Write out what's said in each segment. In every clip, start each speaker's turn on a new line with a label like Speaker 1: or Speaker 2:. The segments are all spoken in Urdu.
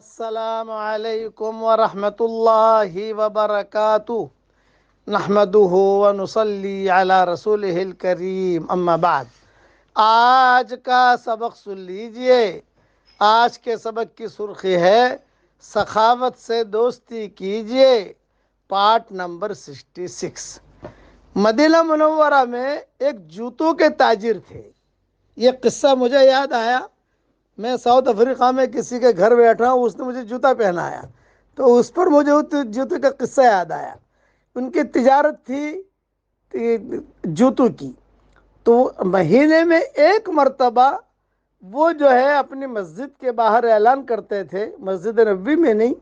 Speaker 1: السلام علیکم ورحمۃ اللہ وبرکاتہ نحمدہ ونصلی علی رسولہ الکریم اما بعد۔ آج کا سبق سن لیجئے۔ آج کے سبق کی سرخی ہے سخاوت سے دوستی کیجئے، پارٹ نمبر 66۔ مدینہ منورہ میں ایک جوتوں کے تاجر تھے۔ یہ قصہ مجھے یاد آیا، میں ساؤتھ افریقہ میں کسی کے گھر بیٹھا ہوں، اس نے مجھے جوتا پہنایا تو اس پر مجھے جوتے کا قصہ یاد آیا۔ ان کی تجارت تھی جوتوں کی، تو مہینے میں ایک مرتبہ وہ جو ہے اپنی مسجد کے باہر اعلان کرتے تھے، مسجد نبوی میں نہیں،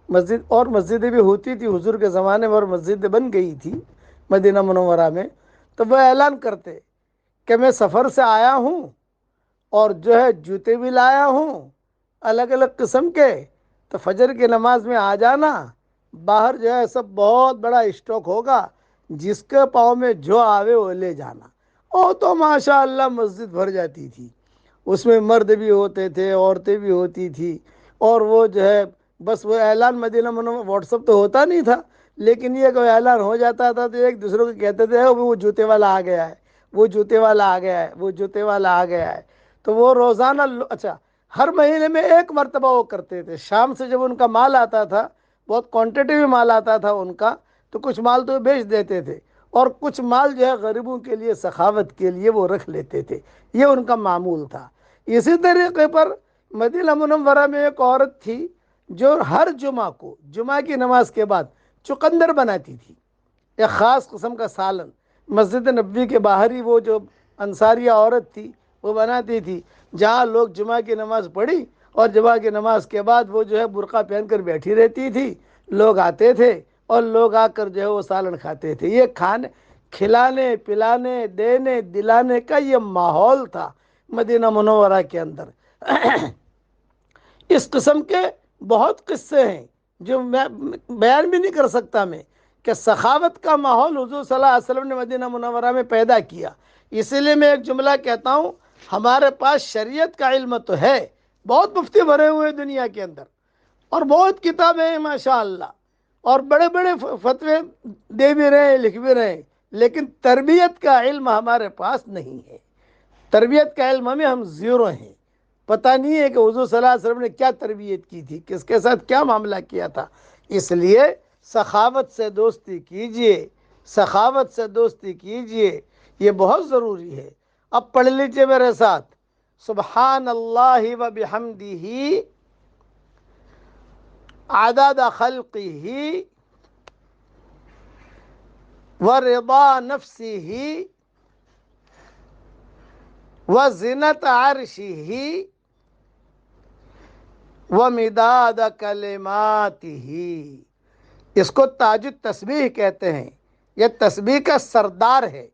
Speaker 1: مسجد اور مسجدیں بھی ہوتی تھی حضور کے زمانے میں، اور مسجد بن گئی تھی مدینہ منورہ میں، تو وہ اعلان کرتے کہ میں سفر سے آیا ہوں اور جو ہے جوتے بھی لایا ہوں الگ الگ قسم کے، تو فجر کی نماز میں آ جانا، باہر جو ہے سب بہت بڑا اسٹاک ہوگا، جس کے پاؤں میں جو آوے وہ لے جانا۔ اور تو ماشاءاللہ مسجد بھر جاتی تھی، اس میں مرد بھی ہوتے تھے، عورتیں بھی ہوتی تھی، اور وہ جو ہے بس وہ اعلان مدینہ منورہ، واٹس ایپ تو ہوتا نہیں تھا، لیکن یہ کوئی اعلان ہو جاتا تھا تو ایک دوسرے کو کہتے تھے وہ جوتے والا آ گیا ہے، وہ جوتے والا آ گیا ہے، وہ جوتے والا آ گیا ہے۔ تو وہ روزانہ اچھا ہر مہینے میں ایک مرتبہ وہ کرتے تھے۔ شام سے جب ان کا مال آتا تھا، بہت کوانٹٹی میں مال آتا تھا ان کا، تو کچھ مال تو بیچ دیتے تھے، اور کچھ مال جو ہے غریبوں کے لیے، سخاوت کے لیے وہ رکھ لیتے تھے۔ یہ ان کا معمول تھا۔ اسی طریقے پر مدینہ منورہ میں ایک عورت تھی جو ہر جمعہ کو، جمعہ کی نماز کے بعد چقندر بناتی تھی، ایک خاص قسم کا سالن، مسجد نبوی کے باہر ہی وہ جو انصاریہ عورت تھی وہ بناتی تھی۔ جہاں لوگ جمعہ کی نماز پڑھی اور جمعہ کی نماز کے بعد وہ جو ہے برقع پہن کر بیٹھی رہتی تھی، لوگ آتے تھے اور لوگ آ کر جو ہے وہ سالن کھاتے تھے۔ یہ کھلانے پلانے دینے دلانے کا یہ ماحول تھا مدینہ منورہ کے اندر۔ اس قسم کے بہت قصے ہیں جو میں بیان بھی نہیں کر سکتا میں، کہ سخاوت کا ماحول حضور صلی اللہ علیہ وسلم نے مدینہ منورہ میں پیدا کیا۔ اسی لیے میں ایک جملہ کہتا ہوں، ہمارے پاس شریعت کا علم تو ہے، بہت مفتی بھرے ہوئے دنیا کے اندر، اور بہت کتابیں ہیں ماشاءاللہ، اور بڑے بڑے فتوے دے بھی رہے ہیں، لکھ بھی رہے ہیں، لیکن تربیت کا علم ہمارے پاس نہیں ہے۔ تربیت کا علم ہم زیرو ہیں، پتہ نہیں ہے کہ حضور صلی اللہ علیہ وسلم نے کیا تربیت کی تھی، کس کے ساتھ کیا معاملہ کیا تھا۔ اس لیے سخاوت سے دوستی کیجئے، سخاوت سے دوستی کیجئے، یہ بہت ضروری ہے۔ اب پڑھ لیجئے میرے ساتھ، سبحان اللہ و بحمدہ عدد خلقہ ورضا نفسہ وزنت عرشہ ومداد کلماتہ۔ اس کو تاج التسبیح کہتے ہیں، یہ تسبیح کا سردار ہے۔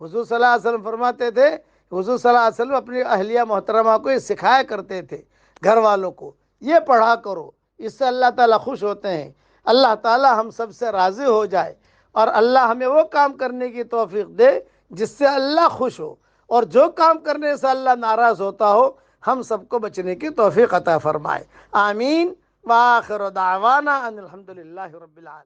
Speaker 1: حضور صلی اللہ علیہ وسلم فرماتے تھے، حضور صلی اللہ علیہ وسلم اپنی اہلیہ محترمہ کو یہ سکھایا کرتے تھے، گھر والوں کو یہ پڑھا کرو، اس سے اللہ تعالیٰ خوش ہوتے ہیں، اللہ تعالیٰ ہم سب سے راضی ہو جائے، اور اللہ ہمیں وہ کام کرنے کی توفیق دے جس سے اللہ خوش ہو، اور جو کام کرنے سے اللہ ناراض ہوتا ہو ہم سب کو بچنے کی توفیق عطا فرمائے۔ آمین۔ وآخر دعوانا ان الحمدللہ رب العالمین۔